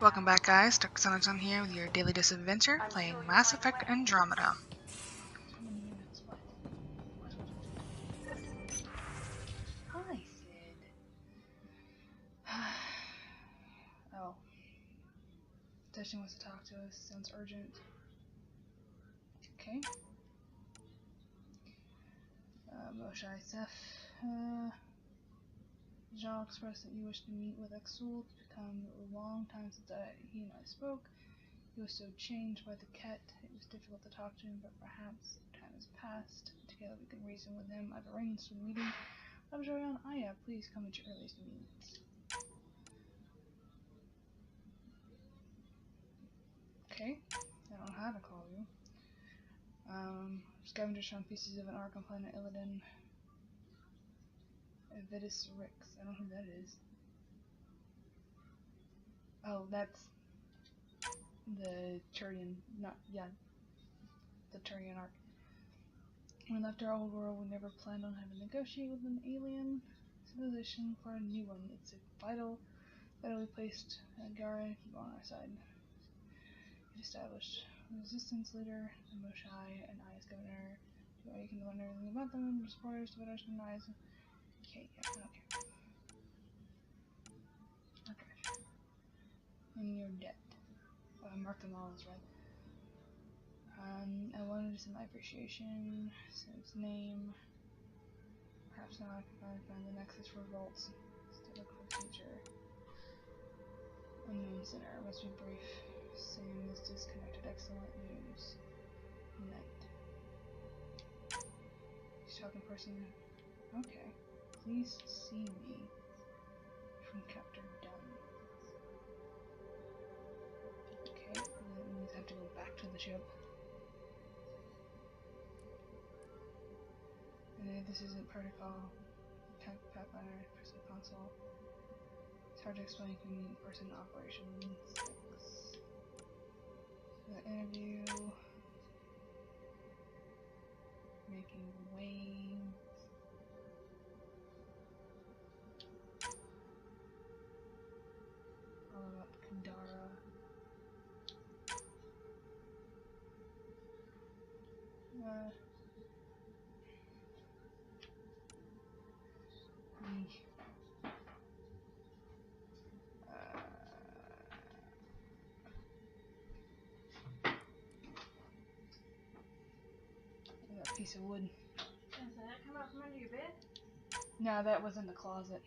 Welcome back, guys. Dr. Sonatone here with your daily dose of adventure, playing Mass Effect Andromeda. Hi, Sid. Oh. Testing wants to talk to us. Sounds urgent. Okay. Moshai Seth. Jean expressed that you wish to meet with Exul. It's become a long time since he and I spoke. He was so changed by the cat. It was difficult to talk to him, but perhaps time has passed. Together we can reason with him. I've arranged a meeting. I'm Joyan Aya. Please come at your earliest convenience. Okay. I don't know how to call you. Scavengers found pieces of an ark on planet Illidan. Vitus Rix. I don't know who that is. Oh, that's the Turian, the Turian arc. When we left our old world, we never planned on having to negotiate with an alien civilization for a new one. It's vital that we placed Gara and keep on our side. We established a resistance leader, Moshai, and I as governor. You can learn everything about them, the supporters, the winners, and eyes. Okay, yeah, okay. Okay. And your debt. Mark them all as red. I wanted to send my appreciation, send its name. Perhaps now I can finally find the Nexus Revolts. Still look for the future. Unknown Sinner, must be brief. Sam is disconnected. Excellent news. Night. He's talking person. Okay. Please see me. From Captain Dunn. Okay, that means I have to go back to the ship. This isn't protocol. Pathfinder, person console. It's hard to explain convenient person operations. The interview. Making waves. All about Kandara. That piece of wood. Did that come out from under your bed? No, that was in the closet.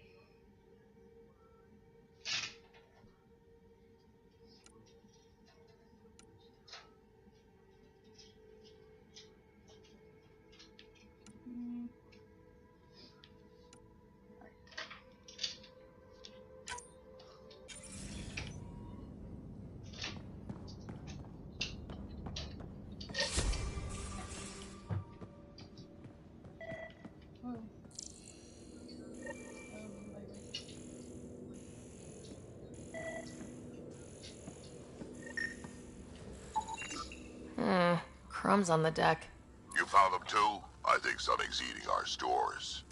Crumbs on the deck. You found them too? I think something's eating our stores.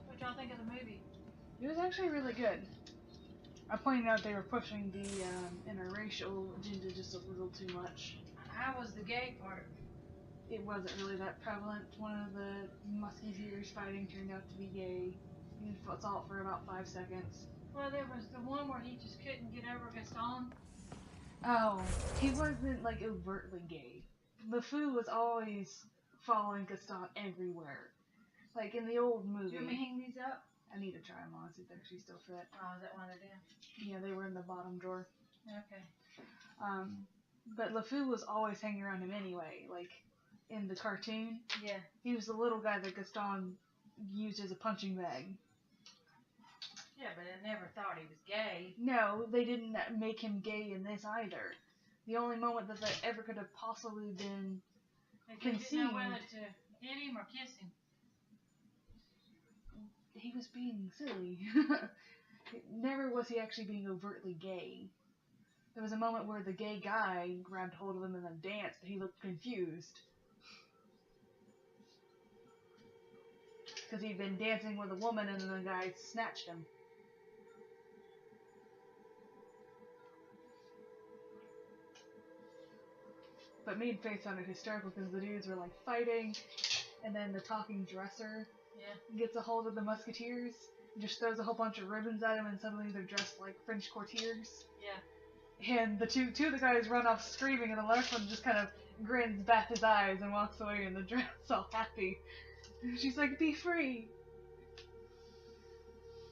What y'all think of the movie? It was actually really good. I pointed out they were pushing the interracial agenda just a little too much. How was the gay part? It wasn't really that prevalent. One of the musketeers fighting turned out to be gay. He saw it for about 5 seconds. Well, there was the one where he just couldn't get over Gaston. Oh, he wasn't like overtly gay. LeFou was always following Gaston everywhere. Like in the old movie. Do you want me to hang these up? I need to try them on, see if they actually still fit. Oh, is that one of them? Yeah, they were in the bottom drawer. Okay. But LeFou was always hanging around him anyway. Like in the cartoon. Yeah. He was the little guy that Gaston used as a punching bag. Yeah, but I never thought he was gay. No, they didn't make him gay in this either. The only moment that ever could have possibly been They conceived. didn't know whether to hit him or kiss him. He was being silly. Never was he actually being overtly gay. There was a moment where the gay guy grabbed hold of him and then danced, but he looked confused. Because he'd been dancing with a woman and then the guy snatched him. But me and Faith found it hysterical because the dudes were like fighting, and then the talking dresser gets a hold of the musketeers and just throws a whole bunch of ribbons at him, and suddenly they're dressed like French courtiers. Yeah. And the two of the guys run off screaming, and the last one just kind of grins, bats his eyes, and walks away, and the dress all happy. And she's like, "Be free."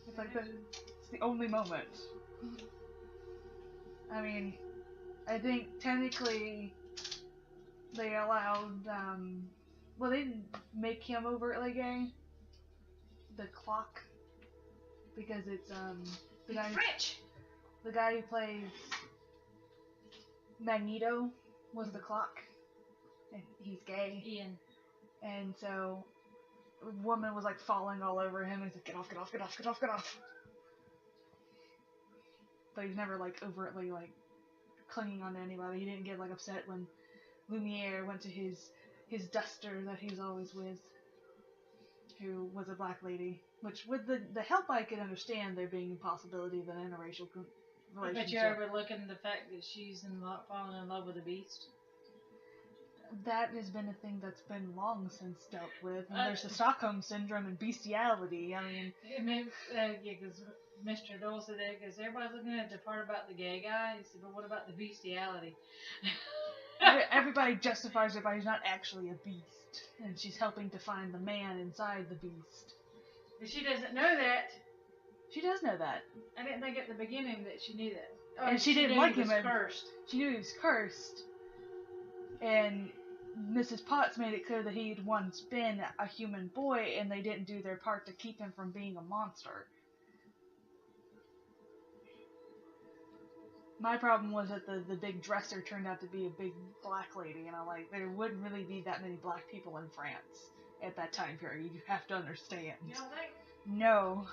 It's like it's the only moment. I mean, I think technically they allowed, well, they didn't make him overtly gay. The clock, because it's the guy. French. The guy who plays Magneto was the clock, and he's gay. Ian. And so, a woman was like falling all over him, and he's like, "Get off, get off, get off, get off, get off." But he's never like overtly like clinging on to anybody. He didn't get like upset when Lumiere went to his duster that he's always with, who was a black lady. Which, with the help, I could understand there being a possibility of an interracial relationship. But you're overlooking the fact that she's falling in love with a beast. That has been a thing that's been long since dealt with. And there's the Stockholm Syndrome and bestiality. I mean... because Mr. Dole said that, because everybody's looking at the part about the gay guy. He said, but what about the bestiality? Everybody justifies it by he's not actually a beast. And she's helping to find the man inside the beast. But she doesn't know that. She does know that. I didn't think at the beginning that she knew that. Oh, And she didn't like him. Cursed. She knew he was cursed. And Mrs. Potts made it clear that he'd once been a human boy, and they didn't do their part to keep him from being a monster. My problem was that the big dresser turned out to be a big black lady, and I'm like, there wouldn't really be that many black people in France at that time period. You have to understand. You don't think? No.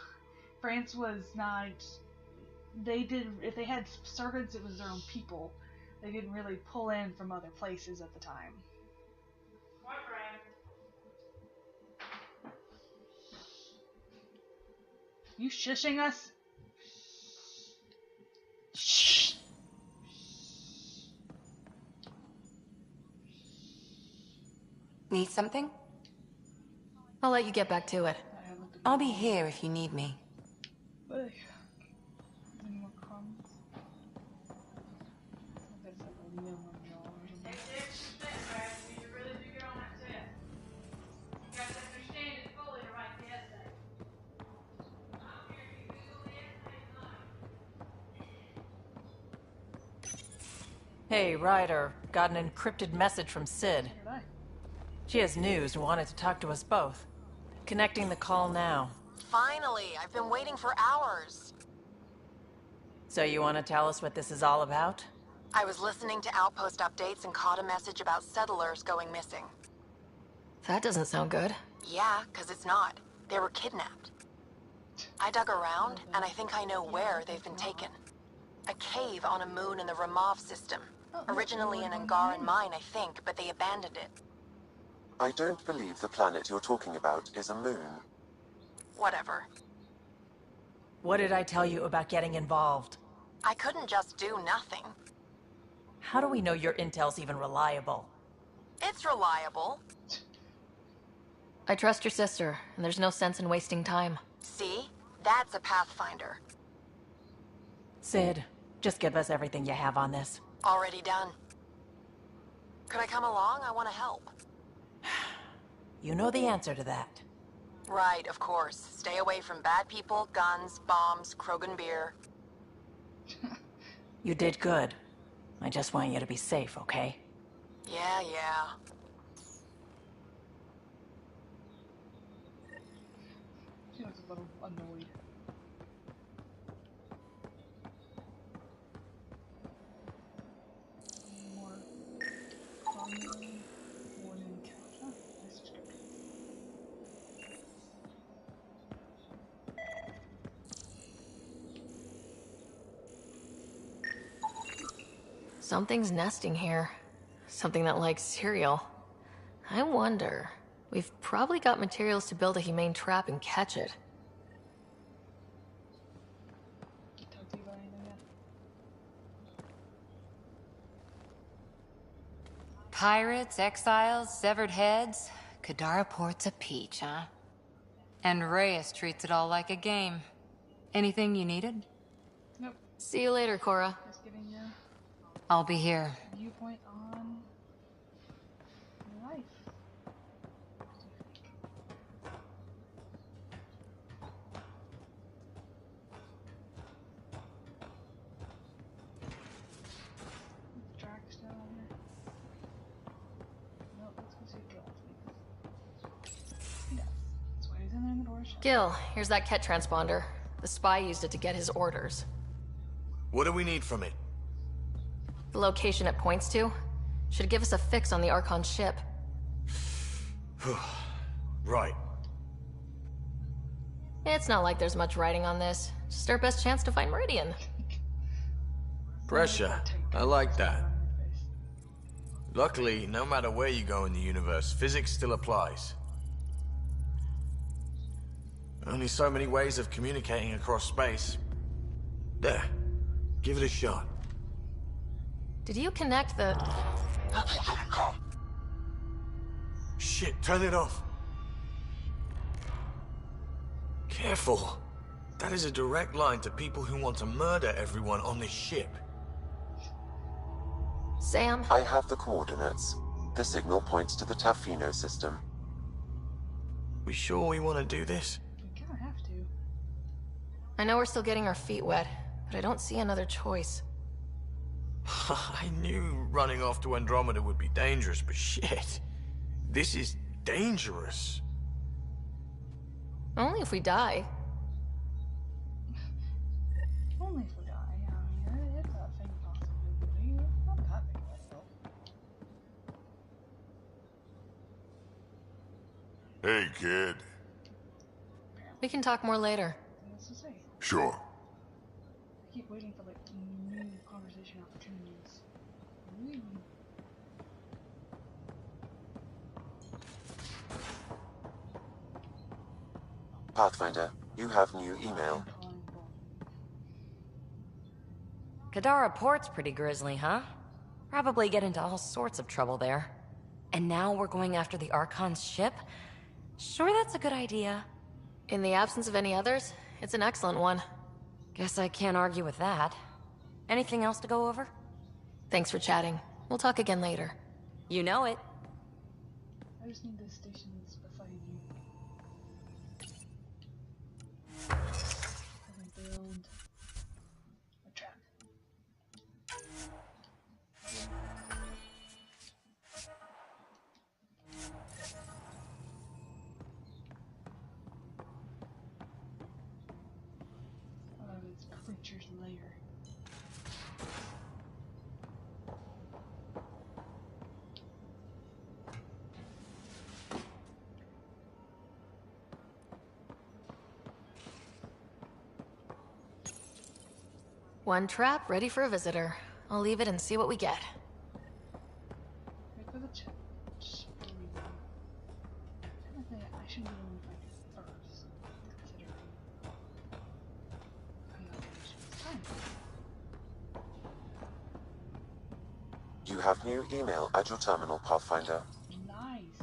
France was not... If they had servants, it was their own people. They didn't really pull in from other places at the time. What brand? You shushing us? Need something? I'll let you get back to it. I'll be here if you need me. Any more crumbs? There's like a Leo on the wall or something. You really do get on that set. You got to understand it fully to write the essay. I don't care if you Google the essay tonight. Hey, Ryder. Got an encrypted message from Sid. Did I? She has news and wanted to talk to us both. Connecting the call now. Finally, I've been waiting for hours. So you want to tell us what this is all about? I was listening to Outpost updates and caught a message about settlers going missing. That doesn't sound good. Yeah, 'cause it's not. They were kidnapped. I dug around, and I think I know where they've been taken. A cave on a moon in the Ramov system. Originally an Angaran mine, I think, but they abandoned it. I don't believe the planet you're talking about is a moon. Whatever. What did I tell you about getting involved? I couldn't just do nothing. How do we know your intel's even reliable? It's reliable. I trust your sister, and there's no sense in wasting time. See? That's a Pathfinder. Sid, just give us everything you have on this. Already done. Could I come along? I want to help. You know the answer to that. Right, of course. Stay away from bad people, guns, bombs, Krogan beer. You did good. I just want you to be safe, okay? Yeah. She looks a little annoyed. Something's nesting here. Something that likes cereal. I wonder... We've probably got materials to build a humane trap and catch it. Talk to you about anything yet? Pirates, exiles, severed heads. Kadara Port's a peach, huh? And Reyes treats it all like a game. Anything you needed? Nope. See you later, Cora. Just getting your I'll be here. viewpoint on life. Drax down here. Nope, let's go see if Gil wants me. He does. That's why he's in there in the door shut. Gil, here's that Ket transponder. The spy used it to get his orders. What do we need from it? The location it points to should give us a fix on the Archon ship. Right. It's not like there's much writing on this. Just our best chance to find Meridian. Pressure. I like that. Luckily, no matter where you go in the universe, physics still applies. Only so many ways of communicating across space. There. Give it a shot. Did you connect the... Shit, turn it off. Careful. That is a direct line to people who want to murder everyone on this ship. Sam? I have the coordinates. The signal points to the Tafino system. We sure we want to do this? We kinda have to. I know we're still getting our feet wet, but I don't see another choice. I knew running off to Andromeda would be dangerous, but shit. This is dangerous. Only if we die. Only if we die. I mean, it's a thing possibility. It's not that big of a deal. Hey, kid. We can talk more later. What's to say? Sure. I keep waiting for like new conversation opportunities. Ooh. Pathfinder, you have new email. Kadara Port's pretty grisly, huh? Probably get into all sorts of trouble there. And now we're going after the Archon's ship? Sure that's a good idea. In the absence of any others, it's an excellent one. Guess I can't argue with that. Anything else to go over? Thanks for chatting. We'll talk again later. You know it. I just need the stations beside you. Build a trap. It's creature's lair. One trap ready for a visitor. I'll leave it and see what we get. Wait for the chat. Technically, I should be the one to find it first, considering I'm not going to choose time. You have new email at your terminal, Pathfinder. Nice.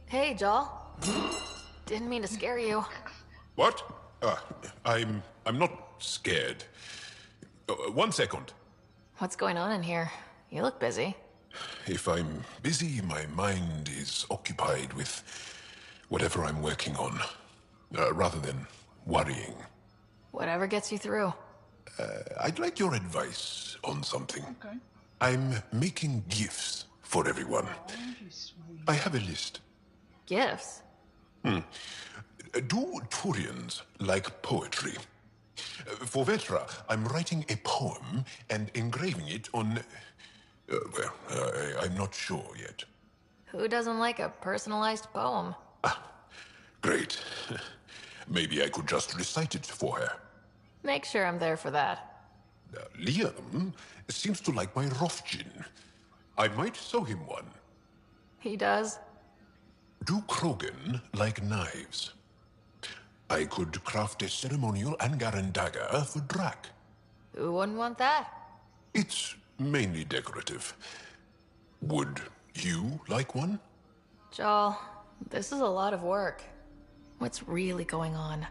Hey, Jal. Didn't mean to scare you. What? I'm not scared. 1 second. What's going on in here? You look busy. If I'm busy, my mind is occupied with whatever I'm working on, rather than worrying. Whatever gets you through. I'd like your advice on something. Okay. I'm making gifts for everyone. Oh, you sweet. I have a list. Gifts? Do Turians like poetry? For Vetra, I'm writing a poem and engraving it on... I'm not sure yet. Who doesn't like a personalized poem? Great. Maybe I could just recite it for her. Make sure I'm there for that. Liam seems to like my Rofgin. I might sew him one. He does? Do Krogan like knives? I could craft a ceremonial Angaran dagger for Drac. Who wouldn't want that? It's mainly decorative. Would you like one? Joel, this is a lot of work. What's really going on?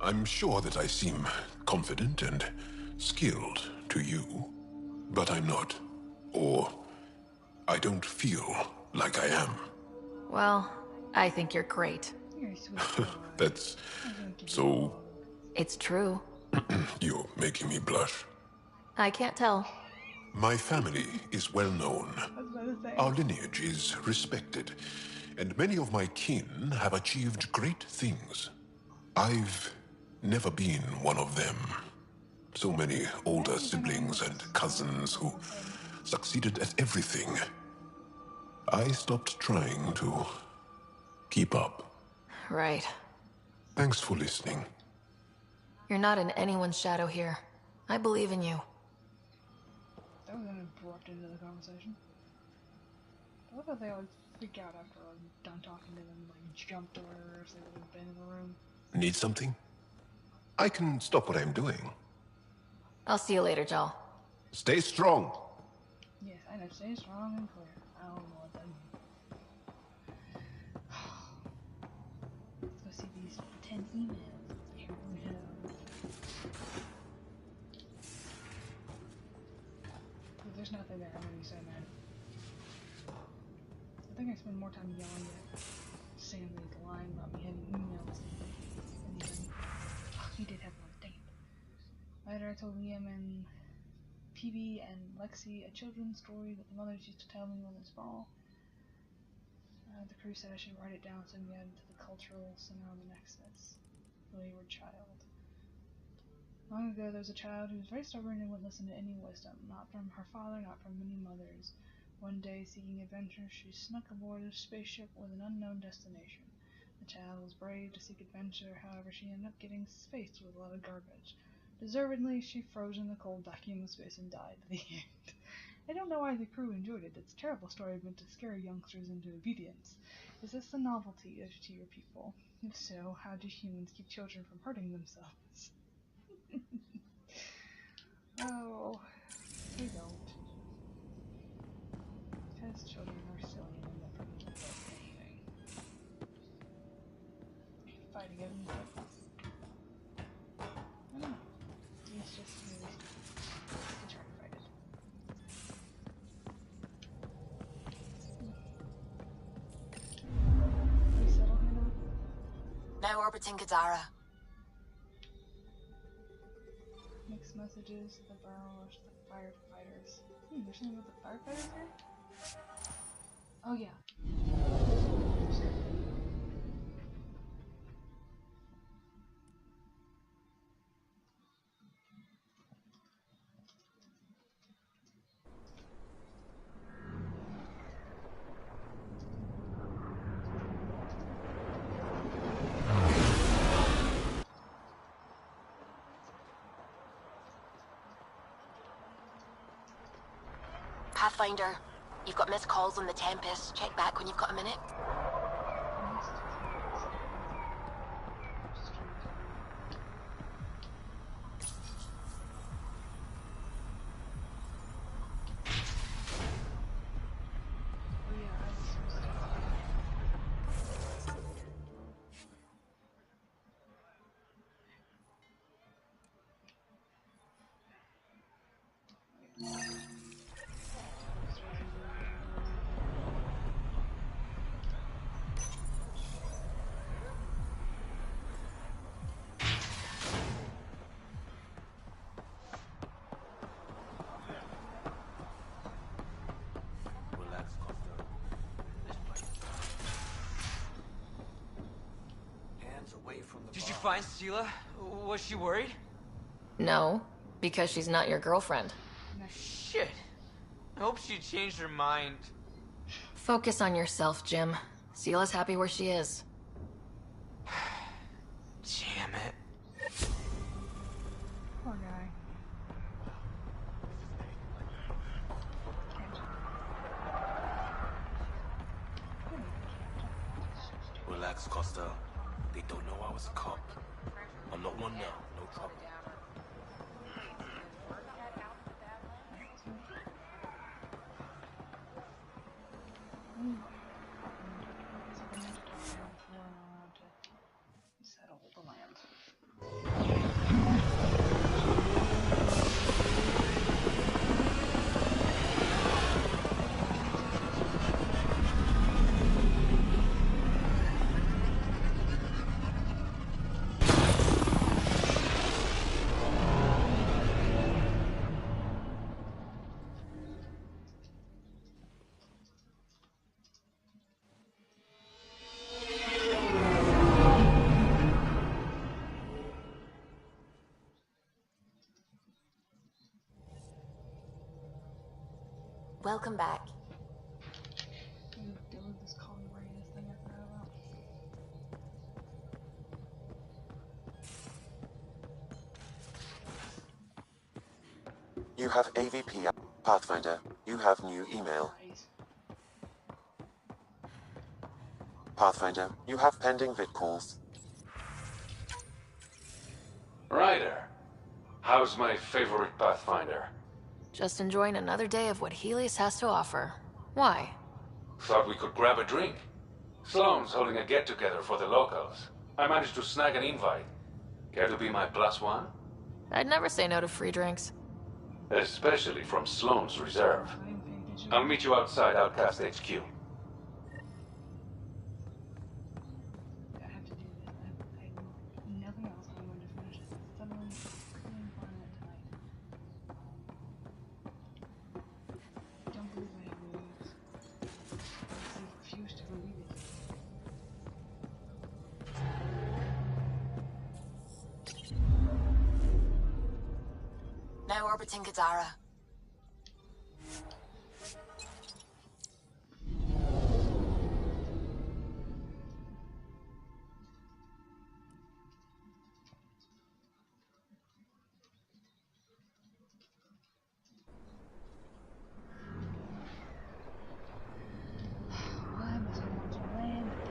I'm sure that I seem confident and skilled to you, but I'm not. Or I don't feel like I am. Well, I think you're great. You're a sweet boy. That's I'm gonna give you so... It's true. You're making me blush. I can't tell. My family is well known. I was about to say. Our lineage is respected, and many of my kin have achieved great things. I've never been one of them. So many older siblings and cousins who succeeded at everything. I stopped trying to keep up. Right. Thanks for listening. You're not in anyone's shadow here. I believe in you. That was an abrupt into the conversation. I love how they always freak out after I'm done talking to them, like jumped or if they would have been in the room. Need something? I can stop what I'm doing. I'll see you later, Joel. Stay strong. Yes, I know. Stay strong and clear. I don't know what that means. Let's go see these 10 emails. Here we go. If there's nothing there, I'm gonna be so mad. I think I spend more time yelling at Sam than lying about me having emails. And even, he did have one, dang it. Later I told Liam and PB and Lexi a children's story that the mothers used to tell me when it's fall. The crew said I should write it down so we add it to the cultural center on the Nexus. The wayward child. Long ago there was a child who was very stubborn and wouldn't listen to any wisdom, not from her father, not from many mothers. One day, seeking adventure, she snuck aboard a spaceship with an unknown destination. The child was brave to seek adventure, however she ended up getting faced with a lot of garbage. Deservedly, she froze in the cold vacuum of space and died at the end. I don't know why the crew enjoyed it. It's a terrible story meant to scare youngsters into obedience. Is this the novelty to your people? If so, how do humans keep children from hurting themselves? Oh, they don't. Because children are silly and end up hurting themselves anyway. Fighting him, but I don't know. It's just really to try to fight it. We settle here now? Now orbiting Kadara. Mixed messages, the barrels, the firefighters. There's something about the firefighters here? Oh yeah. Pathfinder, you've got missed calls on the Tempest. Check back when you've got a minute. Did you find Sela? Was she worried? No, because she's not your girlfriend. Shit. I hope she changed her mind. Focus on yourself, Jim. Sela's happy where she is. Damn it. Poor guy. Relax, Costa. They don't know I was a cop. I'm not one now. No trouble. Settle the land. Welcome back. Delete this calling radius thing I forgot about. You have AVP Pathfinder. You have new email. Pathfinder, you have pending vid calls. Ryder, how's my favorite Pathfinder? Just enjoying another day of what Helios has to offer. Why? Thought we could grab a drink. Sloane's holding a get-together for the locals. I managed to snag an invite. Care to be my +1? I'd never say no to free drinks. Especially from Sloane's reserve. I'll meet you outside Outcast HQ. I have to do this. I have nothing else. I'm going to finish it. Suddenly, feeling fun tonight. I don't believe I have moves. I refuse to believe it. Now orbiting Kadara. Why must I want to land at the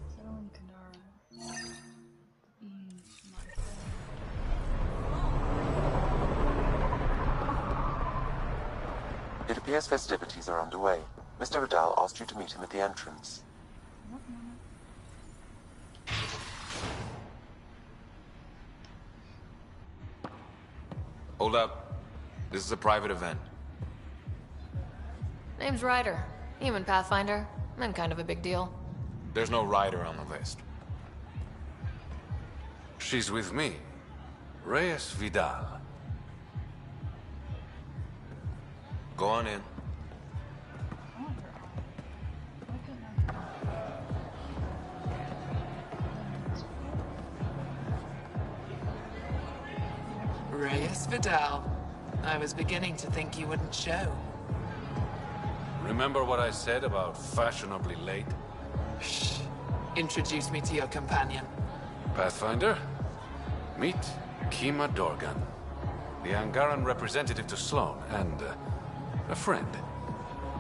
Settling Kadara. It appears festivities are underway. Mr. Vidal asked you to meet him at the entrance. Hold up. This is a private event. Name's Ryder. Human Pathfinder. I'm kind of a big deal. There's no rider on the list. She's with me. Reyes Vidal. Go on in. Reyes Vidal. I was beginning to think you wouldn't show. Remember what I said about fashionably late? Shh. Introduce me to your companion. Pathfinder, meet Kima Dorgan, the Angaran representative to Sloane, and a friend.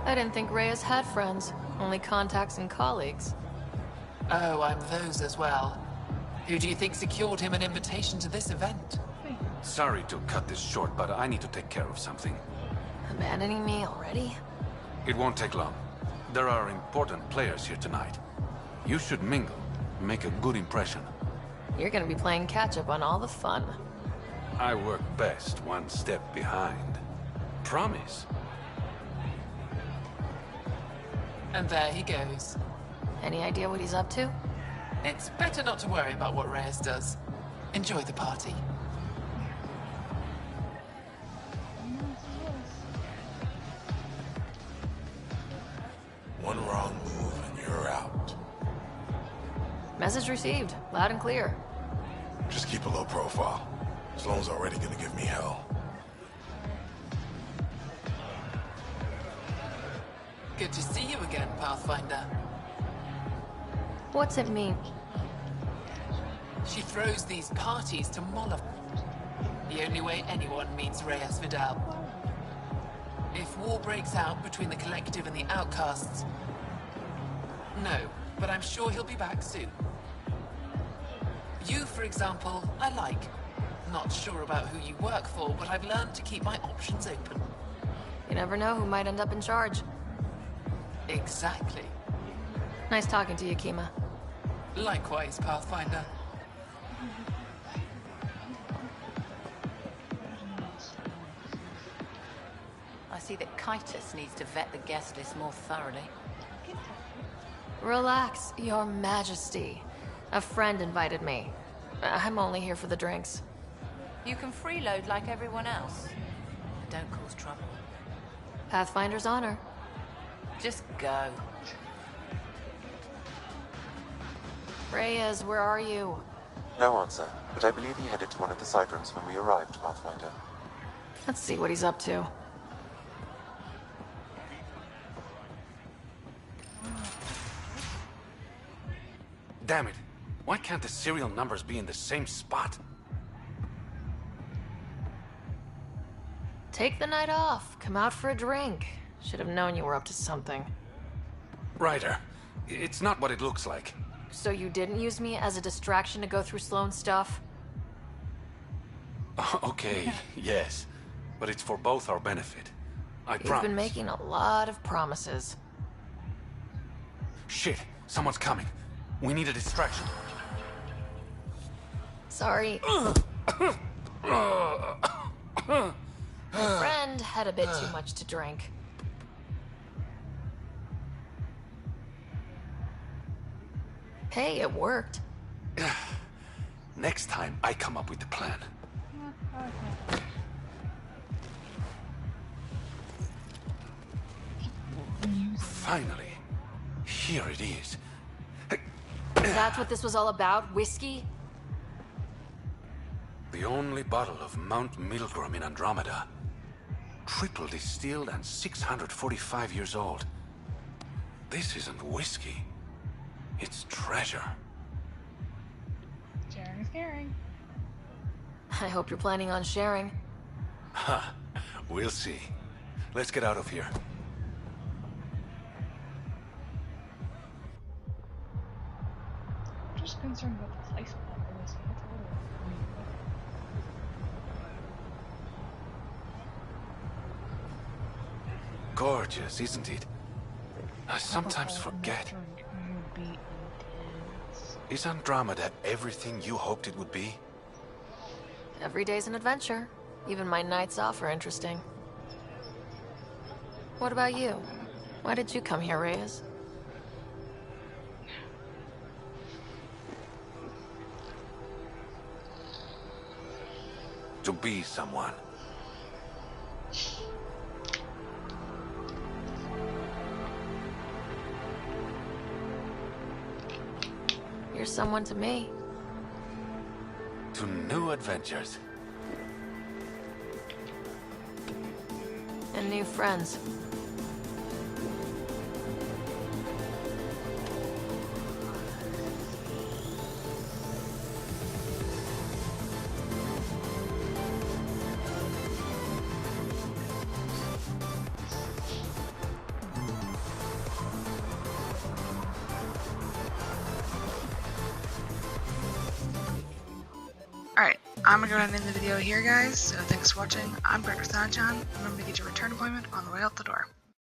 I didn't think Reyes had friends. Only contacts and colleagues. Oh, I'm those as well. Who do you think secured him an invitation to this event? Sorry to cut this short, but I need to take care of something. Abandoning me already? It won't take long. There are important players here tonight. You should mingle, make a good impression. You're gonna be playing catch-up on all the fun. I work best one step behind. Promise. And there he goes. Any idea what he's up to? It's better not to worry about what Reyes does. Enjoy the party. One wrong move and you're out. Message received. Loud and clear. Just keep a low profile. Sloane's already gonna give me hell. Good to see you again, Pathfinder. What's it mean? She throws these parties to Molla. The only way anyone meets Reyes Vidal. If war breaks out between the Collective and the Outcasts... No, but I'm sure he'll be back soon. You, for example, I like. Not sure about who you work for, but I've learned to keep my options open. You never know who might end up in charge. Exactly. Nice talking to you, Kima. Likewise, Pathfinder. I see that Kitus needs to vet the guest list more thoroughly. Relax, Your Majesty. A friend invited me. I'm only here for the drinks. You can freeload like everyone else. Don't cause trouble. Pathfinder's honor. Just go. Reyes, where are you? No answer, but I believe he headed to one of the side rooms when we arrived, Pathfinder. Let's see what he's up to. Damn it. Why can't the serial numbers be in the same spot? Take the night off. Come out for a drink. Should have known you were up to something. Ryder, it's not what it looks like. So you didn't use me as a distraction to go through Sloane's stuff? Okay, yes. But it's for both our benefit. I promise. You've been making a lot of promises. Shit, someone's coming. We need a distraction. Sorry. My friend had a bit too much to drink. Hey, it worked. Next time, I come up with the plan. Finally. Here it is. That's what this was all about? Whiskey? The only bottle of Mount Milgram in Andromeda. Triple distilled and 645 years old. This isn't whiskey. It's treasure. Sharing is caring. I hope you're planning on sharing. Huh. We'll see. Let's get out of here. I'm just concerned about the placement of this. Gorgeous, isn't it? I sometimes forget. Is Andromeda everything you hoped it would be? Every day's an adventure. Even my nights off are interesting. What about you? Why did you come here, Reyes? To be someone. You're someone to me. To new adventures. And new friends. Alright, I'm gonna go ahead and end the video here, guys. So thanks for watching. I'm Director Sanjan. Remember to get your return appointment on the way out the door.